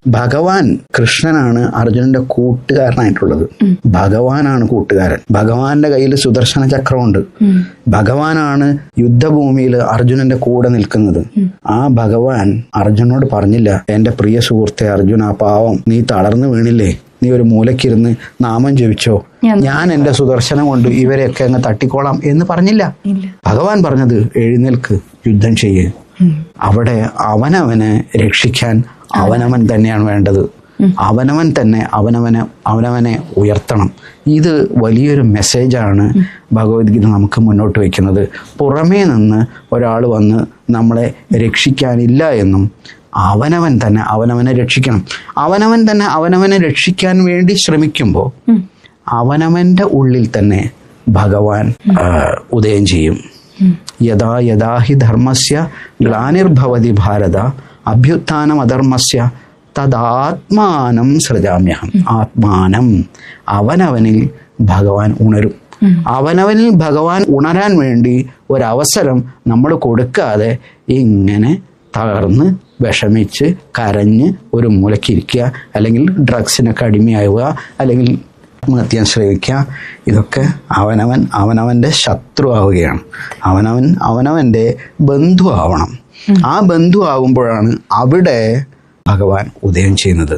ഭഗവാൻ കൃഷ്ണനാണ് അർജുനന്റെ കൂട്ടുകാരനായിട്ടുള്ളത്. ഭഗവാനാണ് കൂട്ടുകാരൻ. ഭഗവാന്റെ കയ്യിൽ സുദർശന ചക്രമുണ്ട്. ഭഗവാനാണ് യുദ്ധഭൂമിയിൽ അർജുനന്റെ കൂടെ നിൽക്കുന്നത്. ആ ഭഗവാൻ അർജുനോട് പറഞ്ഞില്ല, എന്റെ പ്രിയ സുഹൃത്തെ അർജുന, പാവം നീ തളർന്നു വീണില്ലേ, നീ ഒരു മൂലക്കിരുന്ന് നാമം ജപിച്ചോ, ഞാൻ എന്റെ സുദർശനം കൊണ്ട് ഇവരെയൊക്കെ അങ്ങ് തട്ടിക്കോളാം എന്ന് പറഞ്ഞില്ല. ഭഗവാൻ പറഞ്ഞത് എഴുന്നേൽക്ക്, യുദ്ധം ചെയ്യേ. അവിടെ അവനവനെ രക്ഷിക്കാൻ അവനവൻ തന്നെയാണ് വേണ്ടത്. അവനവൻ തന്നെ അവനവനെ ഉയർത്തണം. ഇത് വലിയൊരു മെസ്സേജാണ് ഭഗവത്ഗീത നമുക്ക് മുന്നോട്ട് വയ്ക്കുന്നത്. പുറമേ നിന്ന് ഒരാൾ വന്ന് നമ്മളെ രക്ഷിക്കാനില്ല എന്നും, അവനവൻ തന്നെ അവനവനെ രക്ഷിക്കണം. അവനവൻ തന്നെ അവനവനെ രക്ഷിക്കാൻ വേണ്ടി ശ്രമിക്കുമ്പോൾ അവനവന്റെ ഉള്ളിൽ തന്നെ ഭഗവാൻ ഉദയം ചെയ്യും. യഥാ യഥാ ഹി ധർമ്മസ്യ ഗ്ലാനിർഭവതി ഭാരത അഭ്യുത്ഥാനം അധർമ്മസ്യ തദാത്മാനം സൃജാമ്യഹം. ആത്മാനം, അവനവനിൽ ഭഗവാൻ ഉണരും. അവനവനിൽ ഭഗവാൻ ഉണരാൻ വേണ്ടി ഒരവസരം നമ്മൾ കൊടുക്കാതെ ഇങ്ങനെ തകർന്ന് വിഷമിച്ച് കരഞ്ഞ് ഒരു മൂലക്കിരിക്കുക, അല്ലെങ്കിൽ ഡ്രഗ്സിനൊക്കെ അടിമയാവുക, അല്ലെങ്കിൽ ആത്മഹത്യ ശ്രമിക്കുക, ഇതൊക്കെ അവനവൻ്റെ ശത്രു ആവുകയാണ്. അവനവൻ്റെ ബന്ധു ആവണം. ആ ബന്ധു ആകുമ്പോഴാണ് അവിടെ ഭഗവാൻ ഉദയം ചെയ്യുന്നത്.